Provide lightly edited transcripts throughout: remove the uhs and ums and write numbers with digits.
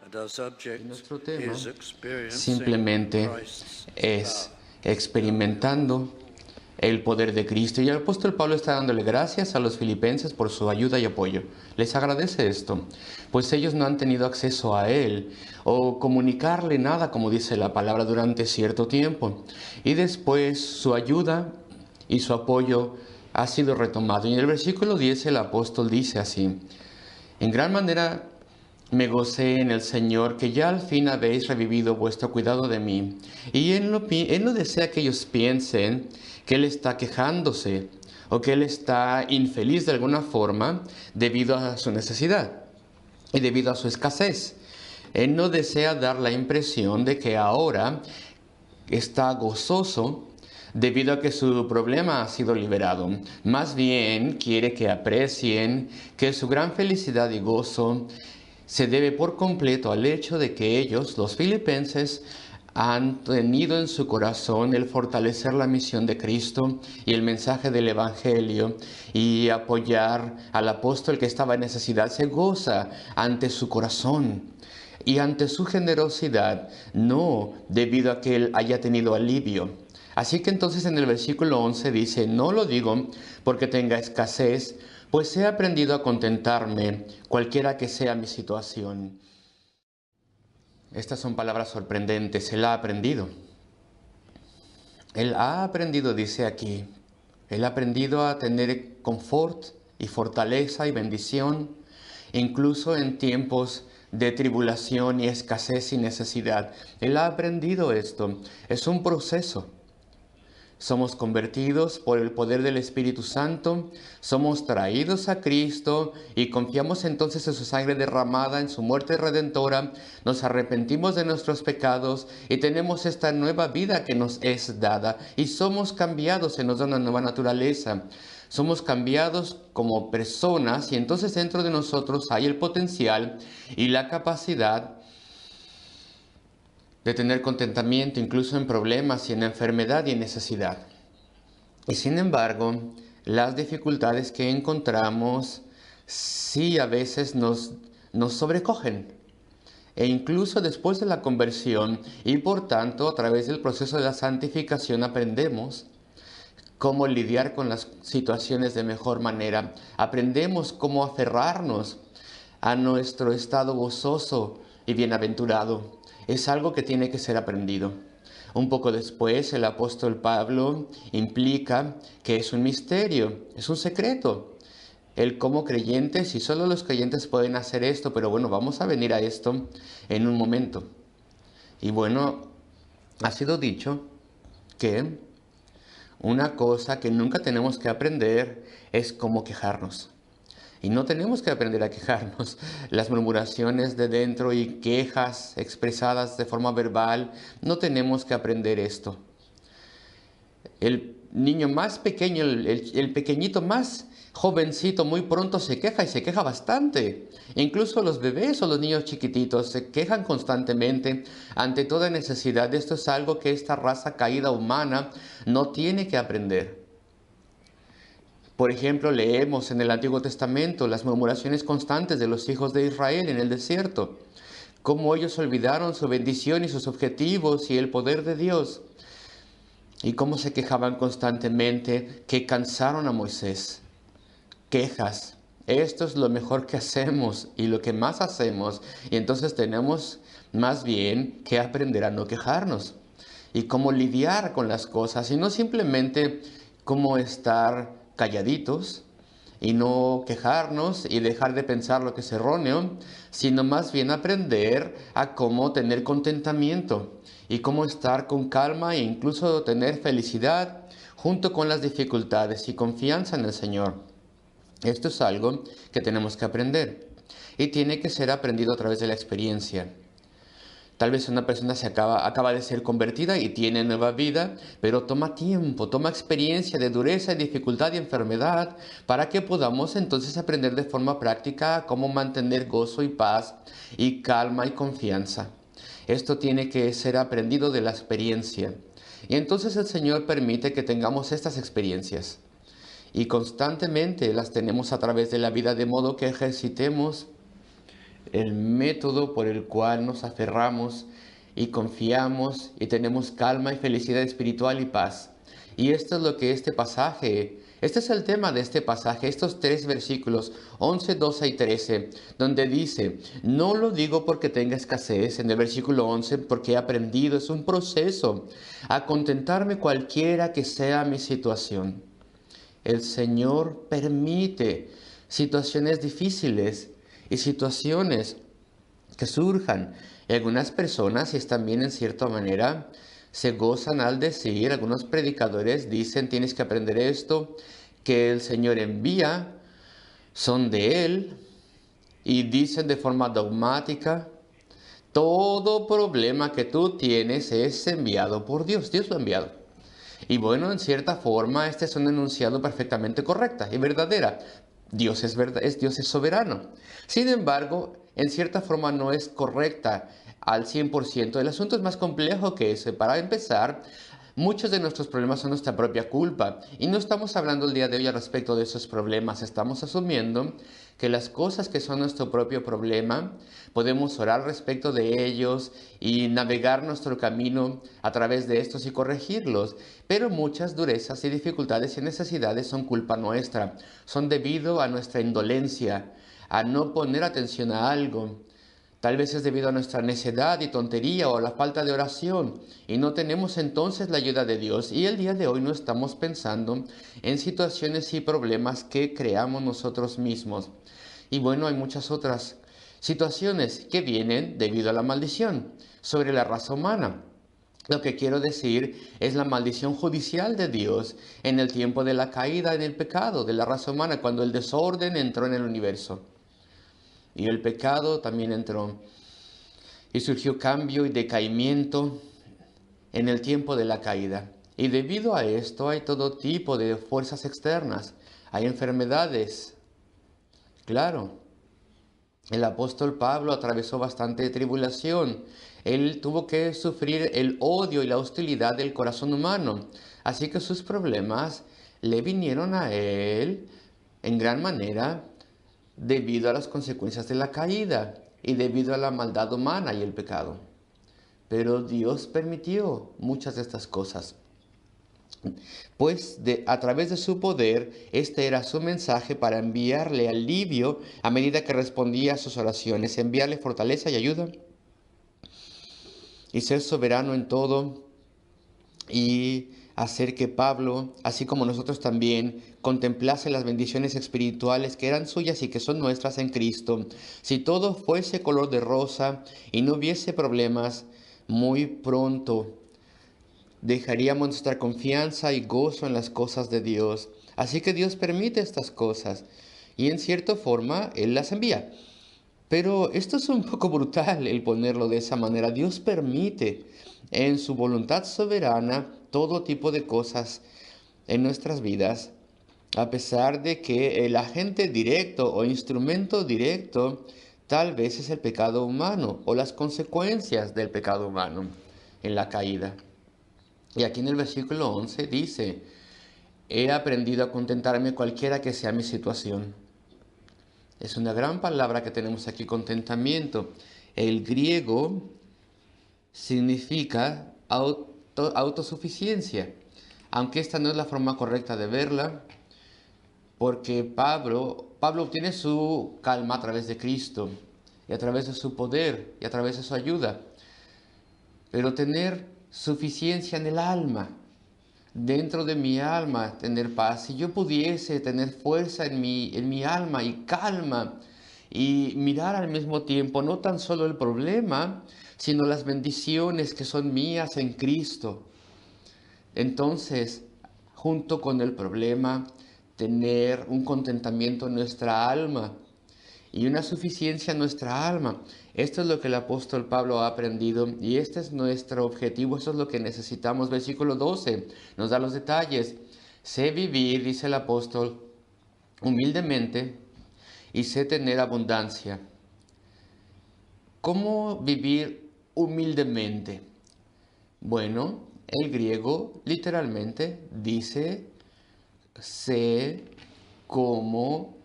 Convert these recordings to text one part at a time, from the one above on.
Y nuestro tema simplemente simplemente es experimentando el poder de Cristo. Y el apóstol Pablo está dándole gracias a los filipenses por su ayuda y apoyo. Les agradece esto, pues ellos no han tenido acceso a Él o comunicarle nada, como dice la palabra, durante cierto tiempo. Y después su ayuda y su apoyo ha sido retomado. Y en el versículo 10 el apóstol dice así: en gran manera me gocé en el Señor, que ya al fin habéis revivido vuestro cuidado de mí. Y él no desea que ellos piensen que Él está quejándose o que Él está infeliz de alguna forma debido a su necesidad y debido a su escasez. Él no desea dar la impresión de que ahora está gozoso debido a que su problema ha sido liberado. Más bien quiere que aprecien que su gran felicidad y gozo se debe por completo al hecho de que ellos, los filipenses, han tenido en su corazón el fortalecer la misión de Cristo y el mensaje del Evangelio y apoyar al apóstol que estaba en necesidad. Se goza ante su corazón y ante su generosidad, no debido a que él haya tenido alivio. Así que entonces en el versículo 11 dice: no lo digo porque tenga escasez, pues he aprendido a contentarme, cualquiera que sea mi situación. Estas son palabras sorprendentes. Él ha aprendido. Él ha aprendido, dice aquí. Él ha aprendido a tener confort y fortaleza y bendición, incluso en tiempos de tribulación y escasez y necesidad. Él ha aprendido esto. Es un proceso. Somos convertidos por el poder del Espíritu Santo, somos traídos a Cristo y confiamos entonces en su sangre derramada, en su muerte redentora, nos arrepentimos de nuestros pecados y tenemos esta nueva vida que nos es dada y somos cambiados, se nos da una nueva naturaleza. Somos cambiados como personas y entonces dentro de nosotros hay el potencial y la capacidad de tener contentamiento incluso en problemas y en enfermedad y en necesidad. Y sin embargo, las dificultades que encontramos sí a veces nos sobrecogen. E incluso después de la conversión y por tanto a través del proceso de la santificación aprendemos cómo lidiar con las situaciones de mejor manera. Aprendemos cómo aferrarnos a nuestro estado gozoso y bienaventurado. Es algo que tiene que ser aprendido. Un poco después, el apóstol Pablo implica que es un misterio, es un secreto. Él como creyente, si solo los creyentes pueden hacer esto, pero bueno, vamos a venir a esto en un momento. Y bueno, ha sido dicho que una cosa que nunca tenemos que aprender es cómo quejarnos. Y no tenemos que aprender a quejarnos. Las murmuraciones de dentro y quejas expresadas de forma verbal, no tenemos que aprender esto. El niño más pequeño, el pequeñito más jovencito, muy pronto se queja y se queja bastante. Incluso los bebés o los niños chiquititos se quejan constantemente ante toda necesidad. Esto es algo que esta raza caída humana no tiene que aprender. Por ejemplo, leemos en el Antiguo Testamento las murmuraciones constantes de los hijos de Israel en el desierto, cómo ellos olvidaron su bendición y sus objetivos y el poder de Dios, y cómo se quejaban constantemente, que cansaron a Moisés. Quejas. Esto es lo mejor que hacemos y lo que más hacemos, y entonces tenemos más bien que aprender a no quejarnos y cómo lidiar con las cosas, y no simplemente cómo estar calladitos y no quejarnos y dejar de pensar lo que es erróneo, sino más bien aprender a cómo tener contentamiento y cómo estar con calma e incluso tener felicidad junto con las dificultades y confianza en el Señor. Esto es algo que tenemos que aprender y tiene que ser aprendido a través de la experiencia. Tal vez una persona acaba de ser convertida y tiene nueva vida, pero toma tiempo, toma experiencia de dureza y dificultad y enfermedad para que podamos entonces aprender de forma práctica cómo mantener gozo y paz y calma y confianza. Esto tiene que ser aprendido de la experiencia. Y entonces el Señor permite que tengamos estas experiencias. Y constantemente las tenemos a través de la vida, de modo que ejercitemos el método por el cual nos aferramos y confiamos y tenemos calma y felicidad espiritual y paz. Y esto es lo que este pasaje, este es el tema de este pasaje, estos tres versículos, 11, 12 y 13, donde dice, no lo digo porque tenga escasez, en el versículo 11, porque he aprendido, es un proceso, a contentarme cualquiera que sea mi situación. El Señor permite situaciones difíciles y situaciones que surjan. Y algunas personas, y también en cierta manera, se gozan al decir, algunos predicadores dicen, tienes que aprender esto, que el Señor envía, son de Él, y dicen de forma dogmática, todo problema que tú tienes es enviado por Dios, Dios lo ha enviado. Y bueno, en cierta forma, este es un enunciado perfectamente correcta y verdadera. Dios es verdad, Dios es soberano. Sin embargo, en cierta forma no es correcta al 100%. El asunto es más complejo que ese. Para empezar, muchos de nuestros problemas son nuestra propia culpa. Y no estamos hablando el día de hoy al respecto de esos problemas. Estamos asumiendo que las cosas que son nuestro propio problema, podemos orar respecto de ellos y navegar nuestro camino a través de estos y corregirlos. Pero muchas durezas y dificultades y necesidades son culpa nuestra, son debido a nuestra indolencia, a no poner atención a algo. Tal vez es debido a nuestra necedad y tontería o a la falta de oración y no tenemos entonces la ayuda de Dios. Y el día de hoy no estamos pensando en situaciones y problemas que creamos nosotros mismos. Y bueno, hay muchas otras situaciones que vienen debido a la maldición sobre la raza humana. Lo que quiero decir es la maldición judicial de Dios en el tiempo de la caída en el pecado de la raza humana, cuando el desorden entró en el universo. Y el pecado también entró. Y surgió cambio y decaimiento en el tiempo de la caída. Y debido a esto hay todo tipo de fuerzas externas. Hay enfermedades. Claro, el apóstol Pablo atravesó bastante tribulación. Él tuvo que sufrir el odio y la hostilidad del corazón humano. Así que sus problemas le vinieron a él en gran manera debido a las consecuencias de la caída y debido a la maldad humana y el pecado. Pero Dios permitió muchas de estas cosas. Pues a través de su poder, este era su mensaje para enviarle alivio a medida que respondía a sus oraciones, enviarle fortaleza y ayuda y ser soberano en todo y hacer que Pablo, así como nosotros también, contemplase las bendiciones espirituales que eran suyas y que son nuestras en Cristo. Si todo fuese color de rosa y no hubiese problemas, muy pronto dejaríamos nuestra confianza y gozo en las cosas de Dios. Así que Dios permite estas cosas y en cierta forma Él las envía. Pero esto es un poco brutal el ponerlo de esa manera. Dios permite en su voluntad soberana todo tipo de cosas en nuestras vidas, a pesar de que el agente directo o instrumento directo tal vez es el pecado humano o las consecuencias del pecado humano en la caída. Y aquí en el versículo 11 dice, he aprendido a contentarme cualquiera que sea mi situación. Es una gran palabra que tenemos aquí, contentamiento. El griego significa autosuficiencia, aunque esta no es la forma correcta de verla, porque Pablo obtiene su calma a través de Cristo, y a través de su poder, y a través de su ayuda. Pero tener suficiencia en el alma, dentro de mi alma, tener paz. Si yo pudiese tener fuerza en mi alma y calma y mirar al mismo tiempo no tan solo el problema, sino las bendiciones que son mías en Cristo. Entonces, junto con el problema, tener un contentamiento en nuestra alma y una suficiencia en nuestra alma. Esto es lo que el apóstol Pablo ha aprendido y este es nuestro objetivo, eso es lo que necesitamos. Versículo 12 nos da los detalles. Sé vivir, dice el apóstol, humildemente y sé tener abundancia. ¿Cómo vivir humildemente? Bueno, el griego literalmente dice sé como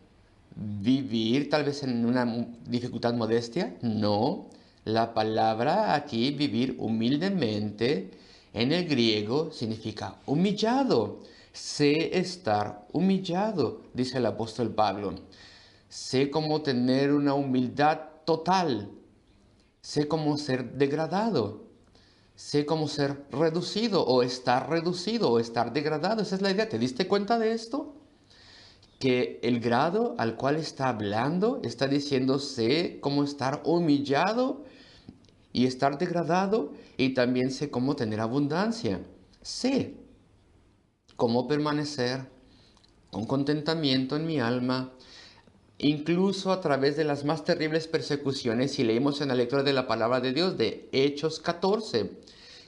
vivir tal vez en una dificultad modestia. No, la palabra aquí, vivir humildemente, en el griego significa humillado. Sé estar humillado, dice el apóstol Pablo. Sé cómo tener una humildad total. Sé cómo ser degradado. Sé cómo ser reducido o estar degradado. Esa es la idea. ¿Te diste cuenta de esto? Que el grado al cual está hablando está diciendo sé cómo estar humillado y estar degradado, y también sé cómo tener abundancia. Sé cómo permanecer con contentamiento en mi alma, incluso a través de las más terribles persecuciones. Si leímos en la lectura de la palabra de Dios de Hechos 14,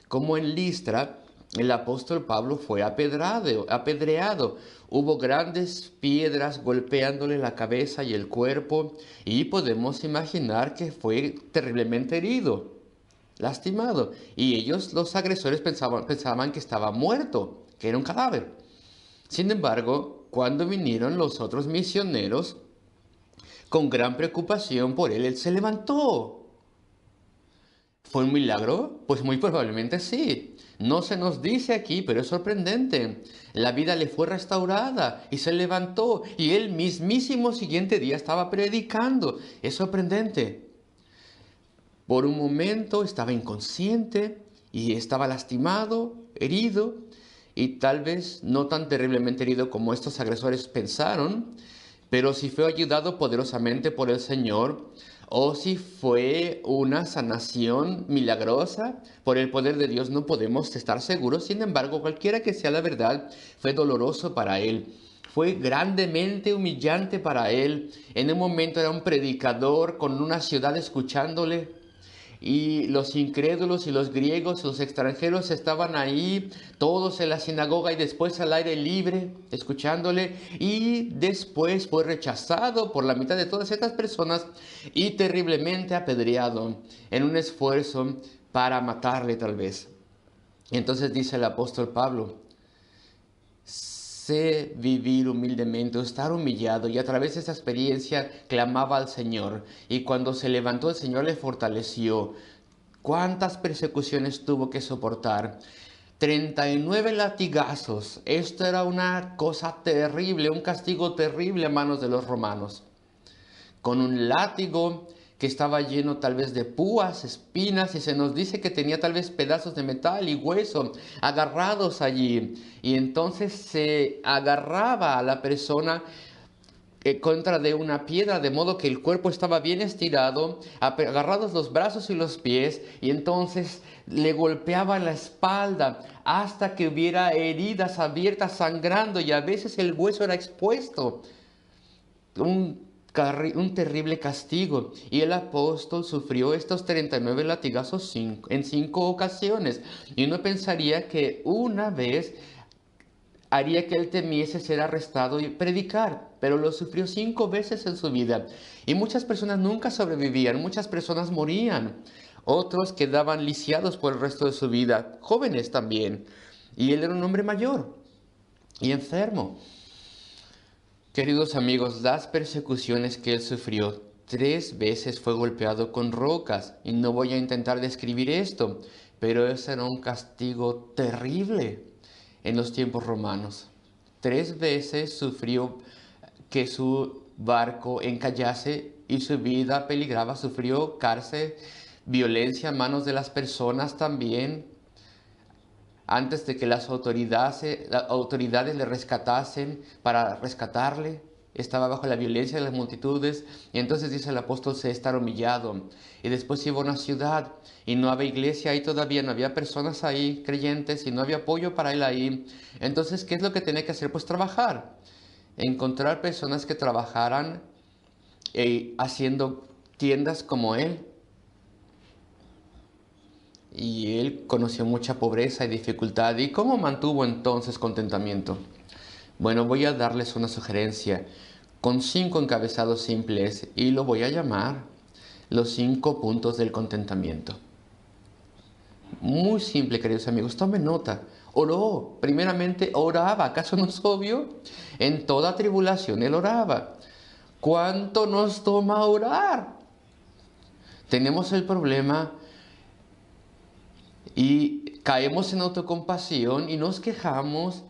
como en Listra el apóstol Pablo fue apedreado. Hubo grandes piedras golpeándole la cabeza y el cuerpo, y podemos imaginar que fue terriblemente herido, lastimado. Y ellos, los agresores, pensaban que estaba muerto, que era un cadáver. Sin embargo, cuando vinieron los otros misioneros, con gran preocupación por él se levantó. ¿Fue un milagro? Pues muy probablemente sí. No se nos dice aquí, pero es sorprendente. La vida le fue restaurada y se levantó, y el mismísimo siguiente día estaba predicando. Es sorprendente. Por un momento estaba inconsciente y estaba lastimado, herido, y tal vez no tan terriblemente herido como estos agresores pensaron, pero si fue ayudado poderosamente por el Señor, o si fue una sanación milagrosa por el poder de Dios, no podemos estar seguros. Sin embargo, cualquiera que sea la verdad, fue doloroso para él. Fue grandemente humillante para él. En un momento era un predicador con una ciudad escuchándole, y los incrédulos y los griegos, los extranjeros estaban ahí, todos en la sinagoga y después al aire libre, escuchándole. Y después fue rechazado por la mitad de todas estas personas y terriblemente apedreado en un esfuerzo para matarle tal vez. Y entonces dice el apóstol Pablo: sé vivir humildemente, estar humillado, y a través de esa experiencia clamaba al Señor, y cuando se levantó el Señor le fortaleció. ¿Cuántas persecuciones tuvo que soportar? 39 latigazos. Esto era una cosa terrible, un castigo terrible a manos de los romanos. Con un látigo que estaba lleno tal vez de púas, espinas, y se nos dice que tenía tal vez pedazos de metal y hueso agarrados allí. Y entonces se agarraba a la persona contra de una piedra, de modo que el cuerpo estaba bien estirado, agarrados los brazos y los pies, y entonces le golpeaba la espalda hasta que hubiera heridas abiertas sangrando, y a veces el hueso era expuesto. Un terrible castigo. Y el apóstol sufrió estos 39 latigazos en 5 ocasiones. Y uno pensaría que una vez haría que él temiese ser arrestado y predicar, pero lo sufrió 5 veces en su vida. Y muchas personas nunca sobrevivían, muchas personas morían. Otros quedaban lisiados por el resto de su vida, jóvenes también. Y él era un hombre mayor y enfermo. Queridos amigos, las persecuciones que él sufrió: 3 veces fue golpeado con rocas, y no voy a intentar describir esto, pero ese era un castigo terrible en los tiempos romanos. 3 veces sufrió que su barco encallase y su vida peligraba, sufrió cárcel, violencia a manos de las personas también, antes de que las autoridades le rescatasen. Para rescatarle, estaba bajo la violencia de las multitudes. Y entonces dice el apóstol: sé estar humillado. Y después iba a una ciudad y no había iglesia ahí todavía, no había personas ahí creyentes, y no había apoyo para él ahí. Entonces, ¿qué es lo que tenía que hacer? Pues trabajar, encontrar personas que trabajaran haciendo tiendas como él. Y él conoció mucha pobreza y dificultad. ¿Y cómo mantuvo entonces contentamiento? Bueno, voy a darles una sugerencia con 5 encabezados simples, y lo voy a llamar los 5 puntos del contentamiento. Muy simple, queridos amigos, tomen nota. Oró, primeramente oraba. ¿Acaso no es obvio? En toda tribulación él oraba. ¿Cuánto nos toma orar? Tenemos el problema y caemos en autocompasión y nos quejamos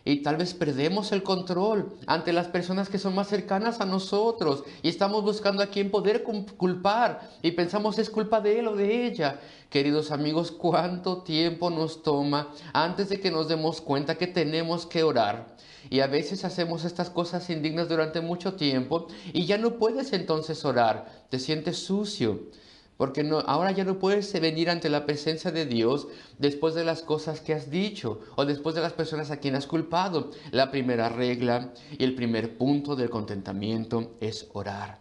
y tal vez perdemos el control ante las personas que son más cercanas a nosotros y estamos buscando a quién poder culpar y pensamos es culpa de él o de ella. Queridos amigos, ¿cuánto tiempo nos toma antes de que nos demos cuenta que tenemos que orar? Y a veces hacemos estas cosas indignas durante mucho tiempo y ya no puedes entonces orar, te sientes sucio. Porque no, ahora ya no puedes venir ante la presencia de Dios después de las cosas que has dicho o después de las personas a quien has culpado. La primera regla y el primer punto del contentamiento es orar.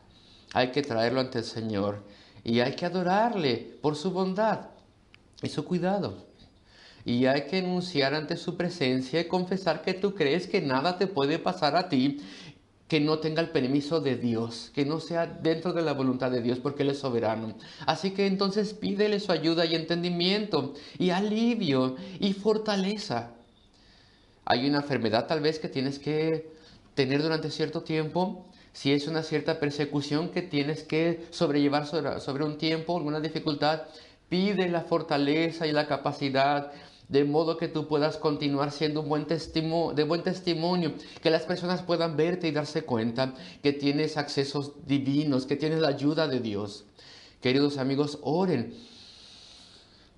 Hay que traerlo ante el Señor y hay que adorarle por su bondad y su cuidado. Y hay que enunciar ante su presencia y confesar que tú crees que nada te puede pasar a ti que no tenga el permiso de Dios, que no sea dentro de la voluntad de Dios, porque Él es soberano. Así que entonces pídele su ayuda y entendimiento, y alivio, y fortaleza. Hay una enfermedad tal vez que tienes que tener durante cierto tiempo. Si es una cierta persecución que tienes que sobrellevar sobre un tiempo, alguna dificultad, pide la fortaleza y la capacidad de modo que tú puedas continuar siendo un de buen testimonio, que las personas puedan verte y darse cuenta que tienes accesos divinos, que tienes la ayuda de Dios. Queridos amigos, oren.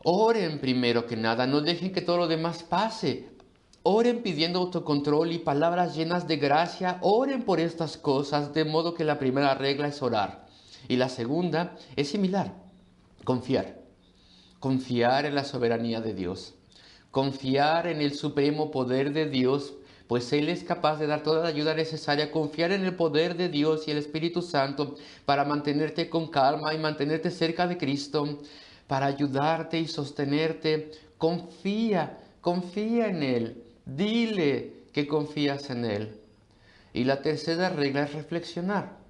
Oren primero que nada, no dejen que todo lo demás pase. Oren pidiendo autocontrol y palabras llenas de gracia. Oren por estas cosas, de modo que la primera regla es orar. Y la segunda es similar, confiar. Confiar en la soberanía de Dios. Confiar en el supremo poder de Dios, pues Él es capaz de dar toda la ayuda necesaria. Confiar en el poder de Dios y el Espíritu Santo para mantenerte con calma y mantenerte cerca de Cristo, para ayudarte y sostenerte. Confía en Él. Dile que confías en Él. Y la tercera regla es reflexionar.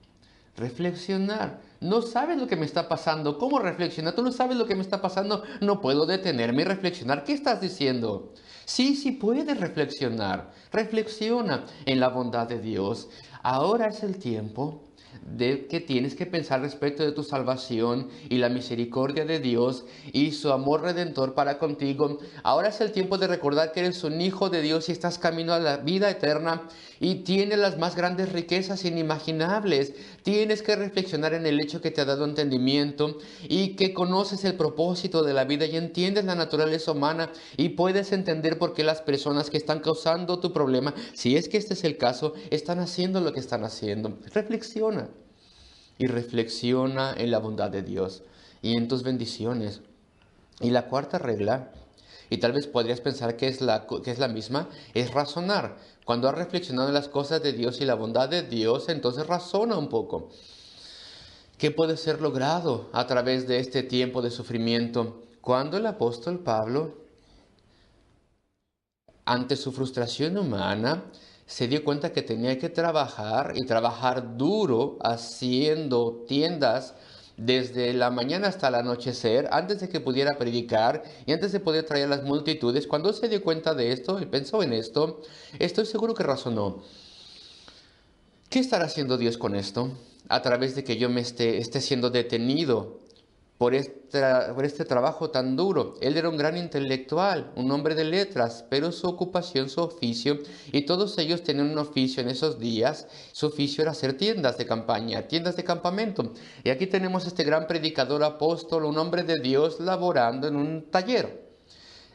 Reflexionar. No sabes lo que me está pasando. ¿Cómo reflexionar? Tú no sabes lo que me está pasando. No puedo detenerme y reflexionar. ¿Qué estás diciendo? Sí puedes reflexionar. Reflexiona en la bondad de Dios. Ahora es el tiempo de que tienes que pensar respecto de tu salvación y la misericordia de Dios y su amor redentor para contigo. Ahora es el tiempo de recordar que eres un hijo de Dios y estás camino a la vida eterna y tienes las más grandes riquezas inimaginables. Tienes que reflexionar en el hecho que te ha dado entendimiento y que conoces el propósito de la vida y entiendes la naturaleza humana y puedes entender por qué las personas que están causando tu problema, si es que este es el caso, están haciendo lo que están haciendo. Reflexiona. Y reflexiona en la bondad de Dios y en tus bendiciones. Y la cuarta regla, y tal vez podrías pensar que es la misma, es razonar. Cuando has reflexionado en las cosas de Dios y la bondad de Dios, entonces razona un poco. ¿Qué puede ser logrado a través de este tiempo de sufrimiento? Cuando el apóstol Pablo, ante su frustración humana, se dio cuenta que tenía que trabajar y trabajar duro haciendo tiendas desde la mañana hasta el anochecer, antes de que pudiera predicar y antes de poder traer a las multitudes. Cuando se dio cuenta de esto y pensó en esto, estoy seguro que razonó. ¿Qué estará haciendo Dios con esto? A través de que yo me esté siendo detenido por este trabajo tan duro. Él era un gran intelectual, un hombre de letras, pero su ocupación, su oficio, y todos ellos tenían un oficio en esos días. Su oficio era hacer tiendas de campaña, tiendas de campamento. Y aquí tenemos este gran predicador apóstol, un hombre de Dios, laborando en un taller.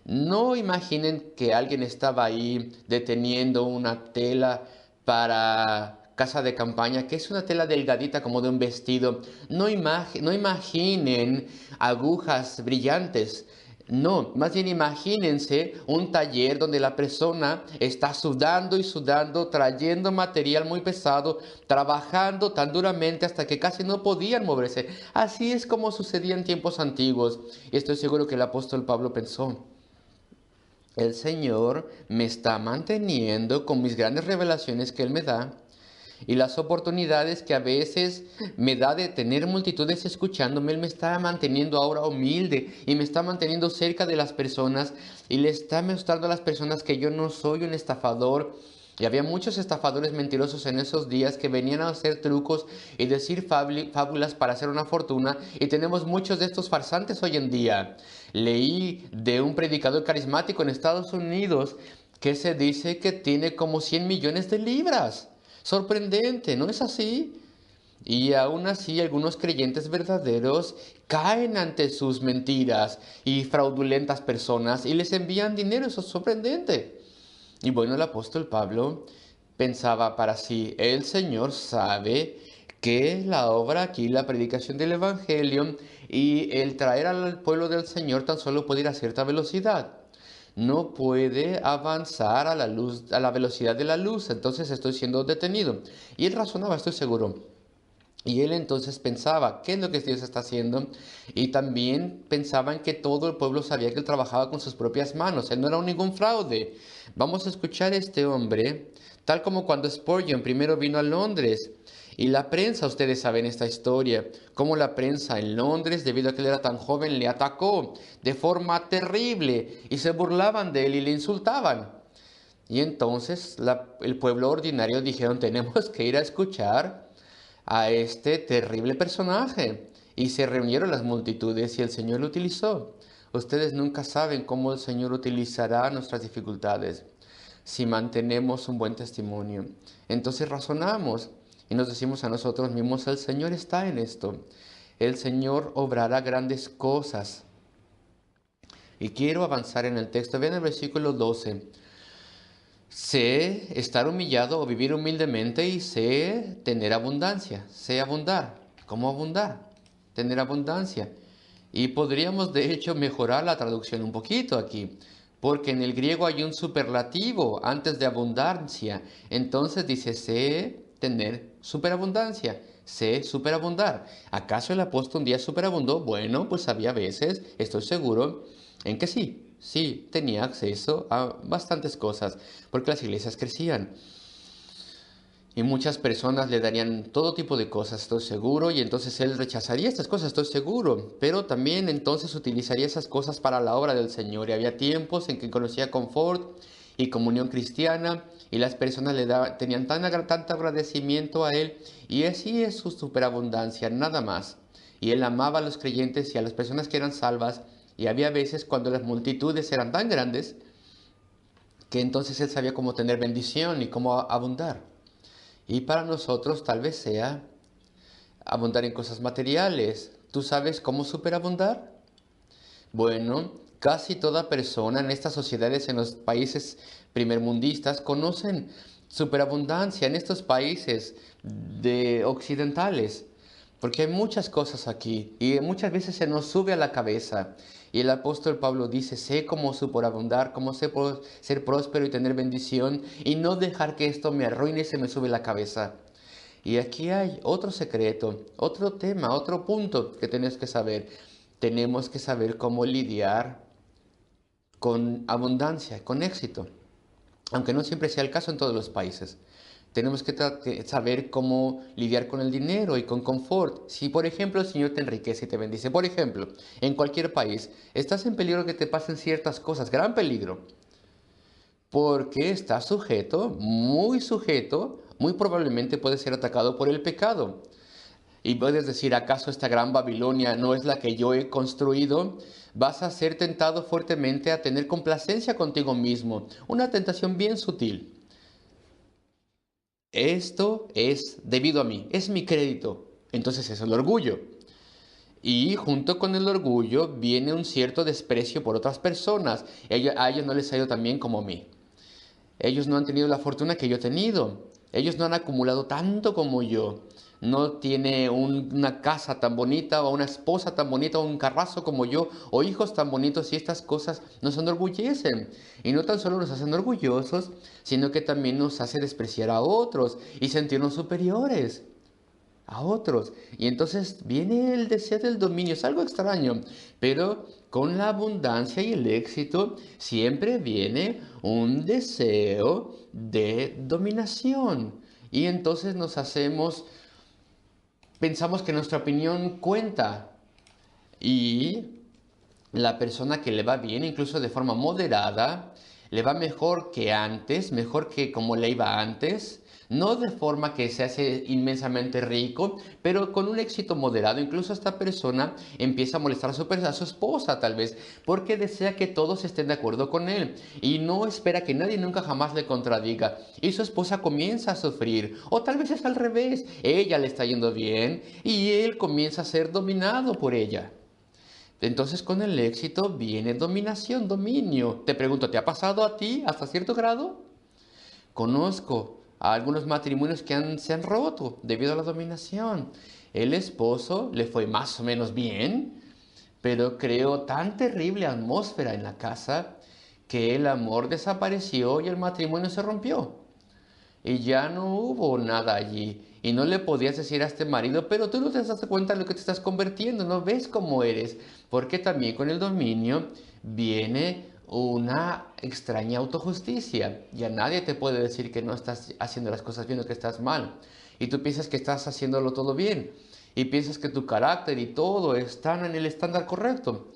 No imaginen que alguien estaba ahí deteniendo una tela para casa de campaña, que es una tela delgadita como de un vestido. No imaginen agujas brillantes. No, más bien imagínense un taller donde la persona está sudando y sudando, trayendo material muy pesado, trabajando tan duramente hasta que casi no podían moverse. Así es como sucedía en tiempos antiguos. Y estoy seguro que el apóstol Pablo pensó: el Señor me está manteniendo con mis grandes revelaciones que Él me da y las oportunidades que a veces me da de tener multitudes escuchándome. Él me está manteniendo ahora humilde y me está manteniendo cerca de las personas y le está mostrando a las personas que yo no soy un estafador Y había muchos estafadores mentirosos en esos días que venían a hacer trucos y decir fábulas para hacer una fortuna. Y tenemos muchos de estos farsantes hoy en día. Leí de un predicador carismático en Estados Unidos que se dice que tiene como 100 millones de libras. Sorprendente, ¿no es así? Y aún así algunos creyentes verdaderos caen ante sus mentiras y fraudulentas personas y les envían dinero. Eso es sorprendente. Y bueno, el apóstol Pablo pensaba para sí, el Señor sabe que la obra aquí, la predicación del Evangelio y el traer al pueblo del Señor tan solo puede ir a cierta velocidad. No puede avanzar a la luz, a la velocidad de la luz, entonces estoy siendo detenido. Y él razonaba, estoy seguro. Y él entonces pensaba, ¿qué es lo que Dios está haciendo? Y también pensaba en que todo el pueblo sabía que él trabajaba con sus propias manos. Él no era ningún fraude. Vamos a escuchar a este hombre, tal como cuando Spurgeon primero vino a Londres. Y la prensa, ustedes saben esta historia, cómo la prensa en Londres, debido a que él era tan joven, le atacó de forma terrible y se burlaban de él y le insultaban. Y entonces el pueblo ordinario dijeron, tenemos que ir a escuchar a este terrible personaje. Y se reunieron las multitudes y el Señor lo utilizó. Ustedes nunca saben cómo el Señor utilizará nuestras dificultades si mantenemos un buen testimonio. Entonces razonamos y nos decimos a nosotros mismos, el Señor está en esto. El Señor obrará grandes cosas. Y quiero avanzar en el texto. Vean el versículo 12. Sé estar humillado o vivir humildemente y sé tener abundancia, sé abundar. ¿Cómo abundar? Tener abundancia. Y podríamos de hecho mejorar la traducción un poquito aquí, porque en el griego hay un superlativo antes de abundancia. Entonces dice sé tener superabundancia, sé superabundar. ¿Acaso el apóstol un día superabundó? Bueno, pues había veces, estoy seguro, en que sí. Sí, tenía acceso a bastantes cosas, porque las iglesias crecían. Y muchas personas le darían todo tipo de cosas, estoy seguro, y entonces él rechazaría estas cosas, estoy seguro. Pero también entonces utilizaría esas cosas para la obra del Señor. Y había tiempos en que conocía confort y comunión cristiana, y las personas tenían tanto agradecimiento a él, y así es su superabundancia, nada más. Y él amaba a los creyentes y a las personas que eran salvas. Y había veces cuando las multitudes eran tan grandes que entonces él sabía cómo tener bendición y cómo abundar. Y para nosotros tal vez sea abundar en cosas materiales. ¿Tú sabes cómo superabundar? Bueno, casi toda persona en estas sociedades, en los países primermundistas, conocen superabundancia en estos países de occidentales. Porque hay muchas cosas aquí y muchas veces se nos sube a la cabeza. Y el apóstol Pablo dice, sé cómo superabundar, cómo sé ser próspero y tener bendición y no dejar que esto me arruine y se me sube la cabeza. Y aquí hay otro secreto, otro tema, otro punto que tenés que saber. Tenemos que saber cómo lidiar con abundancia, con éxito, aunque no siempre sea el caso en todos los países. Tenemos que saber cómo lidiar con el dinero y con confort. Si, por ejemplo, el Señor te enriquece y te bendice, por ejemplo, en cualquier país, estás en peligro que te pasen ciertas cosas, gran peligro, porque estás sujeto, muy probablemente puedes ser atacado por el pecado. Y puedes decir, ¿acaso esta gran Babilonia no es la que yo he construido? Vas a ser tentado fuertemente a tener complacencia contigo mismo, una tentación bien sutil. Esto es debido a mí, es mi crédito. Entonces es el orgullo. Y junto con el orgullo viene un cierto desprecio por otras personas. A ellos no les ha ido tan bien como a mí. Ellos no han tenido la fortuna que yo he tenido. Ellos no han acumulado tanto como yo. No tiene una casa tan bonita o una esposa tan bonita o un carrazo como yo o hijos tan bonitos y estas cosas nos enorgullecen. Y no tan solo nos hacen orgullosos, sino que también nos hace despreciar a otros y sentirnos superiores a otros. Y entonces viene el deseo del dominio, es algo extraño, pero con la abundancia y el éxito siempre viene un deseo de dominación. Y entonces pensamos que nuestra opinión cuenta y la persona que le va bien, incluso de forma moderada, le va mejor que antes, mejor que como le iba antes, no de forma que se hace inmensamente rico, pero con un éxito moderado. Incluso esta persona empieza a molestar a su esposa tal vez, porque desea que todos estén de acuerdo con él y no espera que nadie nunca jamás le contradiga. Y su esposa comienza a sufrir, o tal vez es al revés, ella le está yendo bien y él comienza a ser dominado por ella. Entonces con el éxito viene dominación, dominio. Te pregunto, ¿te ha pasado a ti hasta cierto grado? Conozco a algunos matrimonios que se han roto debido a la dominación. El esposo le fue más o menos bien, pero creó tan terrible atmósfera en la casa que el amor desapareció y el matrimonio se rompió. Y ya no hubo nada allí. Y no le podías decir a este marido, pero tú no te das cuenta de lo que te estás convirtiendo, no ves cómo eres. Porque también con el dominio viene una extraña autojusticia. Ya nadie te puede decir que no estás haciendo las cosas bien o que estás mal. Y tú piensas que estás haciéndolo todo bien. Y piensas que tu carácter y todo están en el estándar correcto.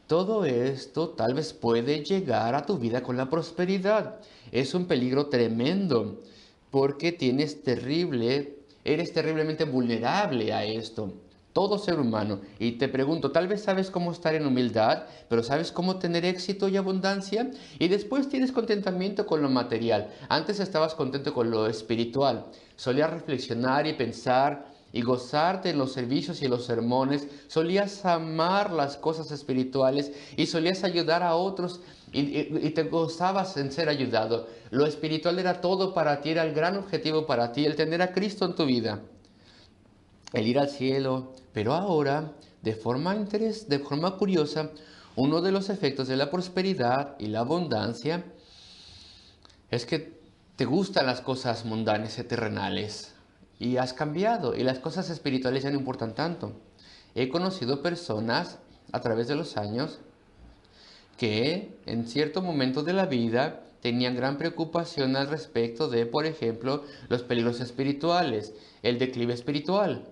Todo esto tal vez puede llegar a tu vida con la prosperidad. Es un peligro tremendo porque eres terriblemente vulnerable a esto. Todo ser humano. Y te pregunto, tal vez sabes cómo estar en humildad, pero ¿sabes cómo tener éxito y abundancia? Y después tienes contentamiento con lo material. Antes estabas contento con lo espiritual. Solías reflexionar y pensar y gozarte en los servicios y en los sermones, solías amar las cosas espirituales y solías ayudar a otros y te gozabas en ser ayudado. Lo espiritual era todo para ti, era el gran objetivo para ti, el tener a Cristo en tu vida, el ir al cielo. Pero ahora, de forma curiosa, uno de los efectos de la prosperidad y la abundancia es que te gustan las cosas mundanas y terrenales y has cambiado y las cosas espirituales ya no importan tanto. He conocido personas a través de los años que en cierto momento de la vida tenían gran preocupación al respecto de, por ejemplo, los peligros espirituales, el declive espiritual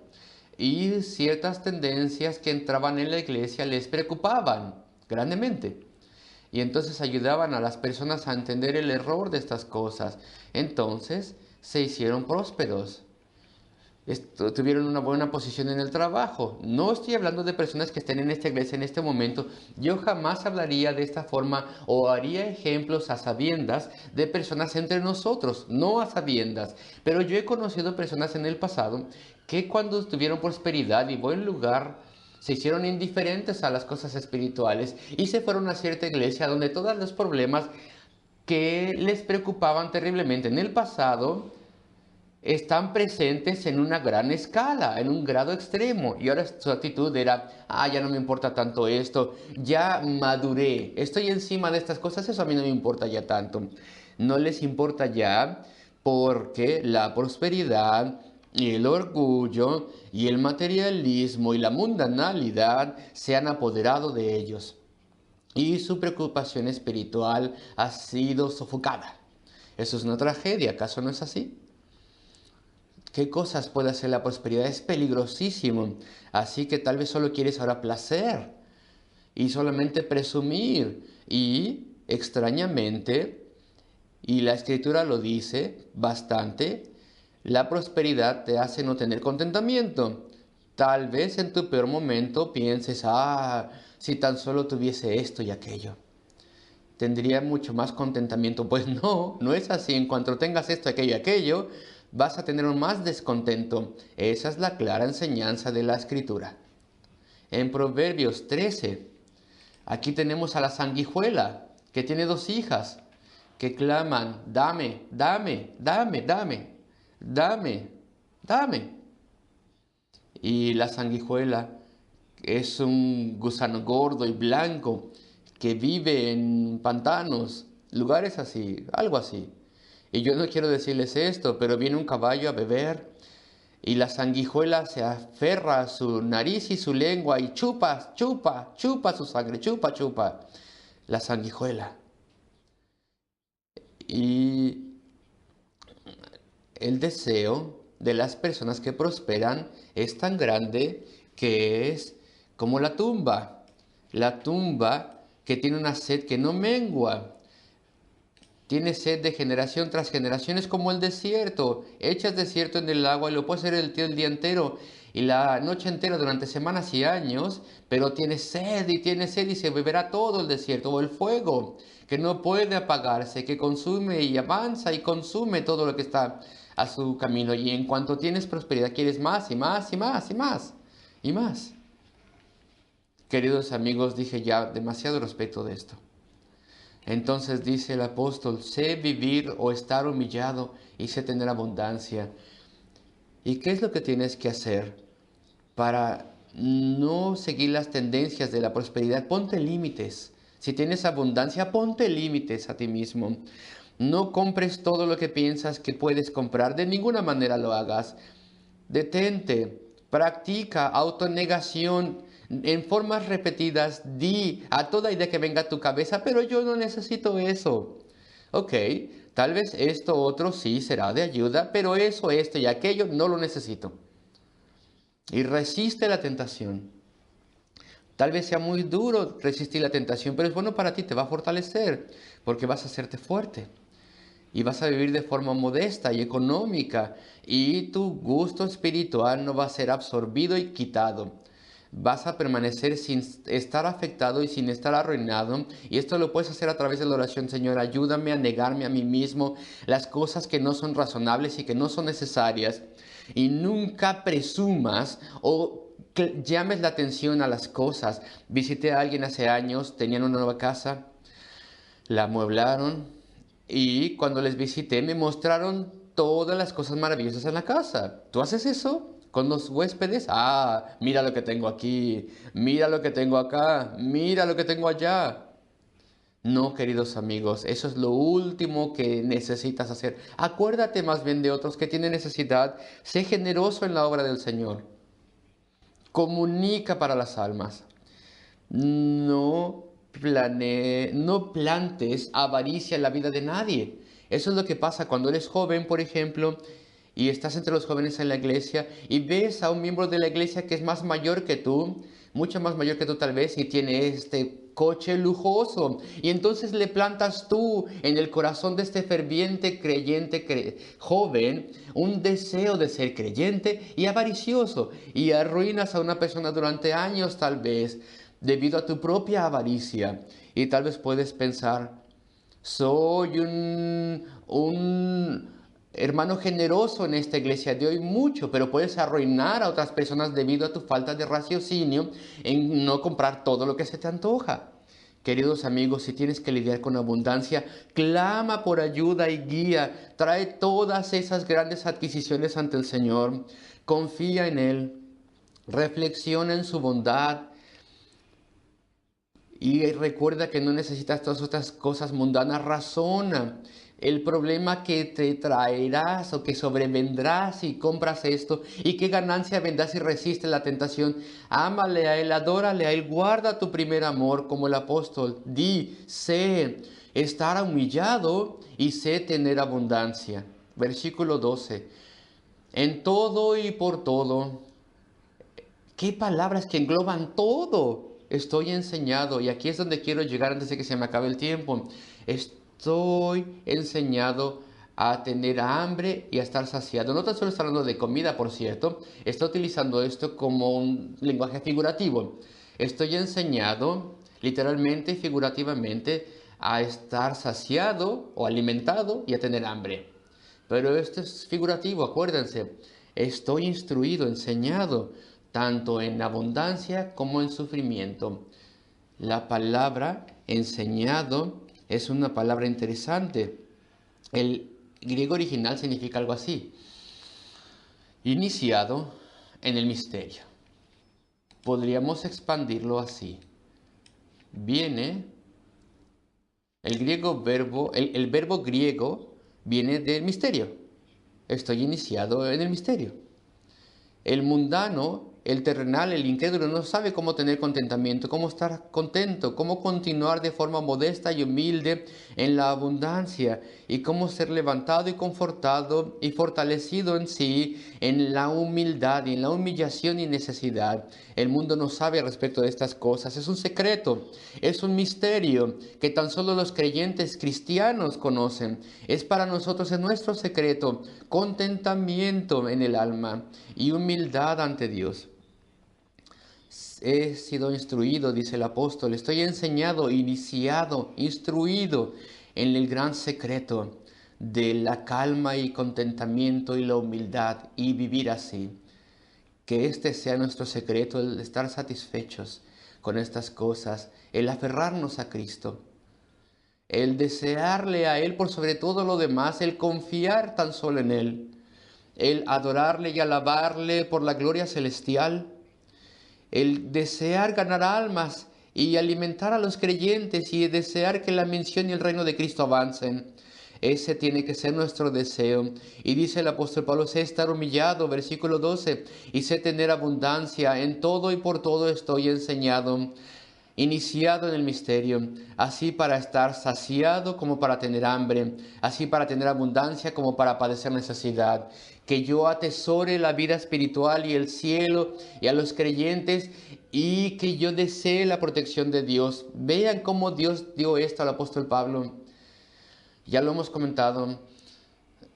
y ciertas tendencias que entraban en la iglesia les preocupaban grandemente. Y entonces ayudaban a las personas a entender el error de estas cosas. Entonces se hicieron prósperos. Tuvieron una buena posición en el trabajo. No estoy hablando de personas que estén en esta iglesia en este momento. Yo jamás hablaría de esta forma o haría ejemplos a sabiendas de personas entre nosotros, no a sabiendas. Pero yo he conocido personas en el pasado que cuando tuvieron prosperidad y buen lugar, se hicieron indiferentes a las cosas espirituales y se fueron a cierta iglesia donde todos los problemas que les preocupaban terriblemente en el pasado están presentes en una gran escala, en un grado extremo. Y ahora su actitud era, ya no me importa tanto esto, ya maduré, estoy encima de estas cosas, eso a mí no me importa ya tanto. No les importa ya porque la prosperidad y el orgullo y el materialismo y la mundanalidad se han apoderado de ellos. Y su preocupación espiritual ha sido sofocada. Eso es una tragedia, ¿acaso no es así? ¿Qué cosas puede hacer la prosperidad? Es peligrosísimo. Así que tal vez solo quieres ahora placer y solamente presumir. Y extrañamente, y la escritura lo dice bastante, la prosperidad te hace no tener contentamiento. Tal vez en tu peor momento pienses, si tan solo tuviese esto y aquello, tendría mucho más contentamiento. Pues no, no es así. En cuanto tengas esto, aquello y aquello, vas a tener un más descontento. Esa es la clara enseñanza de la escritura. En Proverbios 13, aquí tenemos a la sanguijuela, que tiene dos hijas, que claman, dame, dame, dame, dame, dame, dame. Y la sanguijuela es un gusano gordo y blanco que vive en pantanos, lugares así, algo así. Y yo no quiero decirles esto, pero viene un caballo a beber y la sanguijuela se aferra a su nariz y su lengua y chupa, chupa, chupa su sangre, chupa, chupa la sanguijuela. Y el deseo de las personas que prosperan es tan grande que es como la tumba que tiene una sed que no mengua. Tienes sed de generación tras generación, es como el desierto. Echas desierto en el agua y lo puedes hacer el día entero y la noche entera durante semanas y años, pero tienes sed y se beberá todo el desierto. O el fuego, que no puede apagarse, que consume y avanza y consume todo lo que está a su camino. Y en cuanto tienes prosperidad, quieres más y más y más y más y más. Queridos amigos, dije ya demasiado respecto de esto. Entonces dice el apóstol, sé vivir o estar humillado y sé tener abundancia. ¿Y qué es lo que tienes que hacer para no seguir las tendencias de la prosperidad? Ponte límites. Si tienes abundancia, ponte límites a ti mismo. No compres todo lo que piensas que puedes comprar. De ninguna manera lo hagas. Detente, practica autonegación en formas repetidas. Di a toda idea que venga a tu cabeza, pero yo no necesito eso. Ok, tal vez esto otro sí será de ayuda, pero eso, esto y aquello no lo necesito. Y resiste la tentación. Tal vez sea muy duro resistir la tentación, pero es bueno para ti, te va a fortalecer, porque vas a hacerte fuerte. Y vas a vivir de forma modesta y económica. Y tu gusto espiritual no va a ser absorbido y quitado. Vas a permanecer sin estar afectado y sin estar arruinado. Y esto lo puedes hacer a través de la oración. Señor, ayúdame a negarme a mí mismo las cosas que no son razonables y que no son necesarias. Y nunca presumas o llames la atención a las cosas. Visité a alguien hace años, tenían una nueva casa, la amueblaron y cuando les visité me mostraron todas las cosas maravillosas en la casa. ¿Tú haces eso con los huéspedes? Ah, mira lo que tengo aquí, mira lo que tengo acá, mira lo que tengo allá. No, queridos amigos, eso es lo último que necesitas hacer. Acuérdate más bien de otros que tienen necesidad. Sé generoso en la obra del Señor. Comunica para las almas. No plantes avaricia en la vida de nadie. Eso es lo que pasa cuando eres joven, por ejemplo, y estás entre los jóvenes en la iglesia y ves a un miembro de la iglesia que es más mayor que tú, mucho más mayor que tú tal vez, y tiene este coche lujoso. Y entonces le plantas tú en el corazón de este ferviente creyente joven un deseo de ser creyente y avaricioso. Y arruinas a una persona durante años tal vez debido a tu propia avaricia. Y tal vez puedes pensar, soy un hermano generoso en esta iglesia, doy mucho, pero puedes arruinar a otras personas debido a tu falta de raciocinio en no comprar todo lo que se te antoja. Queridos amigos, si tienes que lidiar con abundancia, clama por ayuda y guía. Trae todas esas grandes adquisiciones ante el Señor. Confía en Él. Reflexiona en su bondad. Y recuerda que no necesitas todas otras cosas mundanas. Razona el problema que te traerás o que sobrevendrás si compras esto y qué ganancia vendrás si resistes la tentación. Ámale a Él, adórale a Él, guarda tu primer amor como el apóstol. Sé estar humillado y sé tener abundancia. Versículo 12. En todo y por todo. ¿Qué palabras que engloban todo? Estoy enseñado, y aquí es donde quiero llegar antes de que se me acabe el tiempo. Estoy enseñado a tener hambre y a estar saciado. No tan solo está hablando de comida, por cierto, está utilizando esto como un lenguaje figurativo. Estoy enseñado, literalmente y figurativamente, a estar saciado o alimentado y a tener hambre. Pero esto es figurativo, acuérdense. Estoy instruido, enseñado, tanto en abundancia como en sufrimiento. La palabra enseñado es una palabra interesante. El griego original significa algo así. Iniciado en el misterio. Podríamos expandirlo así. Viene el verbo griego viene del misterio. Estoy iniciado en el misterio. El mundano el terrenal, el incrédulo, no sabe cómo tener contentamiento, cómo estar contento, cómo continuar de forma modesta y humilde en la abundancia y cómo ser levantado y confortado y fortalecido en sí, en la humildad y en la humillación y necesidad. El mundo no sabe respecto de estas cosas. Es un secreto, es un misterio que tan solo los creyentes cristianos conocen. Es para nosotros, es nuestro secreto, contentamiento en el alma y humildad ante Dios. He sido instruido, dice el apóstol, estoy enseñado, iniciado, instruido en el gran secreto de la calma y contentamiento y la humildad y vivir así. Que este sea nuestro secreto, el estar satisfechos con estas cosas, el aferrarnos a Cristo, el desearle a Él por sobre todo lo demás, el confiar tan solo en Él, el adorarle y alabarle por la gloria celestial, el desear ganar almas y alimentar a los creyentes y desear que la misión y el reino de Cristo avancen. Ese tiene que ser nuestro deseo. Y dice el apóstol Pablo, sé estar humillado, versículo 12, y sé tener abundancia, en todo y por todo estoy enseñado, iniciado en el misterio, así para estar saciado como para tener hambre, así para tener abundancia como para padecer necesidad. Que yo atesore la vida espiritual y el cielo y a los creyentes y que yo desee la protección de Dios. Vean cómo Dios dio esto al apóstol Pablo. Ya lo hemos comentado.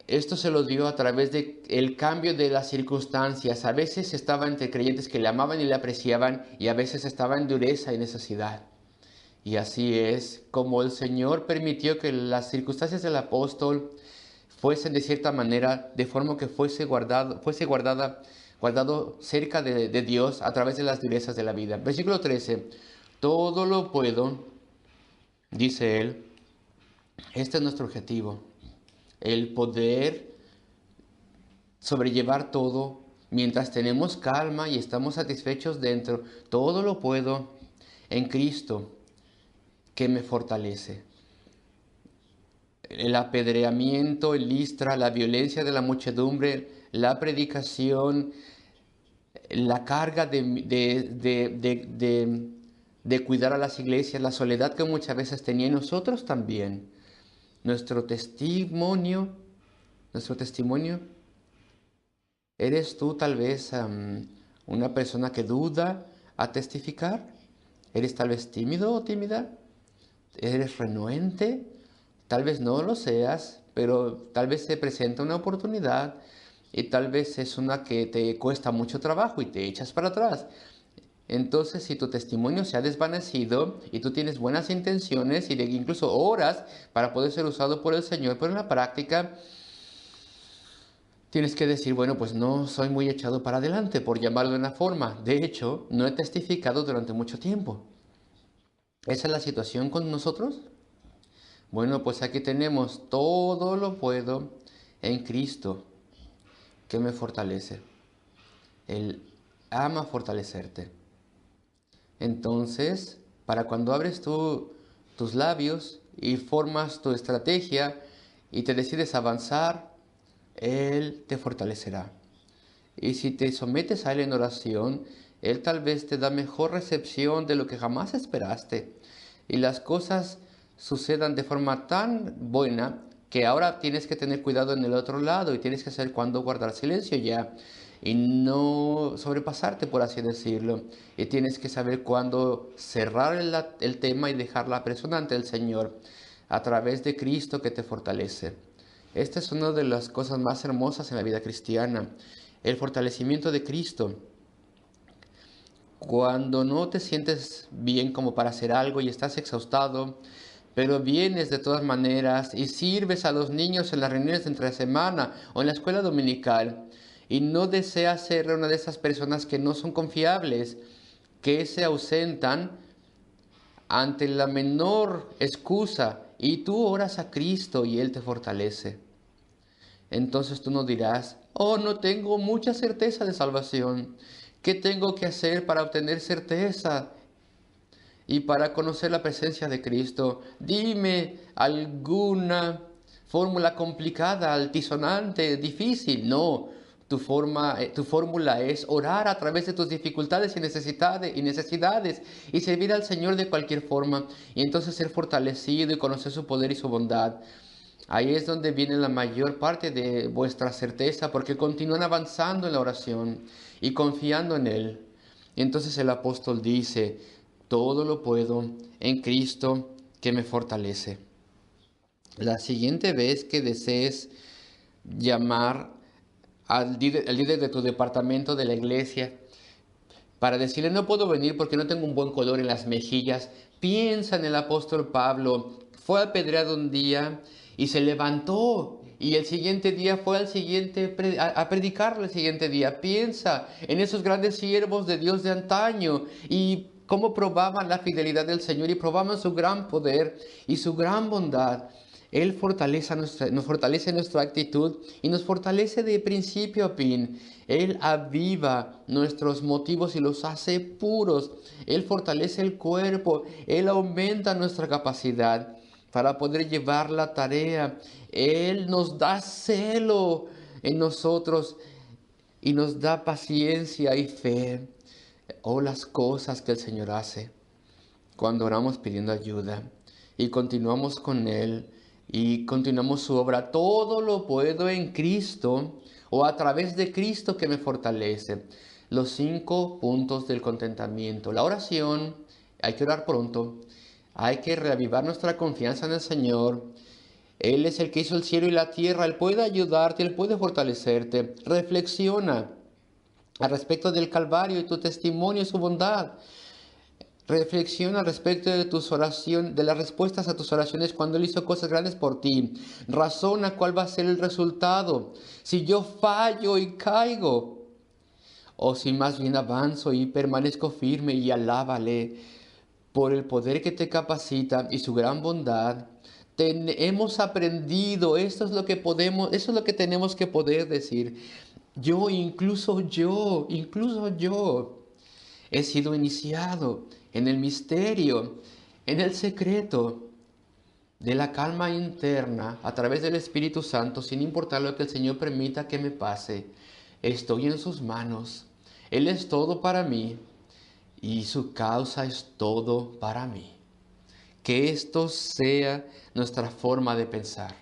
Esto se lo dio a través del cambio de las circunstancias. A veces estaba entre creyentes que le amaban y le apreciaban y a veces estaba en dureza y necesidad. Y así es como el Señor permitió que las circunstancias del apóstol fuesen de cierta manera, de forma que fuese guardado cerca de Dios a través de las durezas de la vida. Versículo 13. Todo lo puedo, dice él. Este es nuestro objetivo. El poder sobrellevar todo mientras tenemos calma y estamos satisfechos dentro. Todo lo puedo en Cristo que me fortalece. El apedreamiento, el Listra, la violencia de la muchedumbre, la predicación, la carga de cuidar a las iglesias, la soledad que muchas veces tenía y nosotros también. Nuestro testimonio, ¿eres tú tal vez una persona que duda a testificar? ¿Eres tal vez tímido o tímida? ¿Eres renuente? Tal vez no lo seas, pero tal vez se presenta una oportunidad y tal vez es una que te cuesta mucho trabajo y te echas para atrás. Entonces, si tu testimonio se ha desvanecido y tú tienes buenas intenciones y incluso oras para poder ser usado por el Señor, pero en la práctica tienes que decir, bueno, pues no soy muy echado para adelante, por llamarlo de una forma. De hecho, no he testificado durante mucho tiempo. ¿Esa es la situación con nosotros? Bueno, pues aquí tenemos, todo lo puedo en Cristo que me fortalece. Él ama fortalecerte. Entonces, para cuando abres tus labios y formas tu estrategia y te decides avanzar, Él te fortalecerá. Y si te sometes a Él en oración, Él tal vez te da mejor recepción de lo que jamás esperaste. Y las cosas sucedan de forma tan buena que ahora tienes que tener cuidado en el otro lado y tienes que saber cuándo guardar silencio ya y no sobrepasarte, por así decirlo. Y tienes que saber cuándo cerrar el tema y dejar la persona ante el Señor a través de Cristo que te fortalece. Esta es una de las cosas más hermosas en la vida cristiana, el fortalecimiento de Cristo. Cuando no te sientes bien como para hacer algo y estás exhaustado, pero vienes de todas maneras y sirves a los niños en las reuniones de entre semana o en la escuela dominical y no deseas ser una de esas personas que no son confiables, que se ausentan ante la menor excusa y tú oras a Cristo y Él te fortalece. Entonces tú no dirás, oh, no tengo mucha certeza de salvación. ¿Qué tengo que hacer para obtener certeza y para conocer la presencia de Cristo? Dime alguna fórmula complicada, altisonante, difícil. No, tu fórmula es orar a través de tus dificultades y necesidades y servir al Señor de cualquier forma y entonces ser fortalecido y conocer su poder y su bondad. Ahí es donde viene la mayor parte de vuestra certeza, porque continúan avanzando en la oración y confiando en Él. Y entonces el apóstol dice, todo lo puedo en Cristo que me fortalece. La siguiente vez que desees llamar al líder de tu departamento de la iglesia para decirle, no puedo venir porque no tengo un buen color en las mejillas, piensa en el apóstol Pablo. Fue apedreado un día y se levantó. Y el siguiente día fue a predicarle el siguiente día. Piensa en esos grandes siervos de Dios de antaño y cómo probaban la fidelidad del Señor y probaban su gran poder y su gran bondad. Él nos fortalece nuestra actitud y nos fortalece de principio a fin. Él aviva nuestros motivos y los hace puros. Él fortalece el cuerpo. Él aumenta nuestra capacidad para poder llevar la tarea. Él nos da celo en nosotros y nos da paciencia y fe. Oh, las cosas que el Señor hace cuando oramos pidiendo ayuda y continuamos con Él y continuamos su obra. Todo lo puedo en Cristo o a través de Cristo que me fortalece. Los 5 puntos del contentamiento. La oración, hay que orar pronto. Hay que reavivar nuestra confianza en el Señor. Él es el que hizo el cielo y la tierra. Él puede ayudarte, Él puede fortalecerte. Reflexiona al respecto del Calvario y tu testimonio y su bondad. Reflexiona al respecto de tus oraciones, de las respuestas a tus oraciones cuando Él hizo cosas grandes por ti. Razona cuál va a ser el resultado. Si yo fallo y caigo, o si más bien avanzo y permanezco firme, y alábale por el poder que te capacita y su gran bondad. Hemos aprendido, esto es lo que podemos, eso es lo que tenemos que poder decir. Incluso yo, he sido iniciado en el misterio, en el secreto de la calma interna a través del Espíritu Santo, sin importar lo que el Señor permita que me pase. Estoy en sus manos. Él es todo para mí y su causa es todo para mí. Que esto sea nuestra forma de pensar.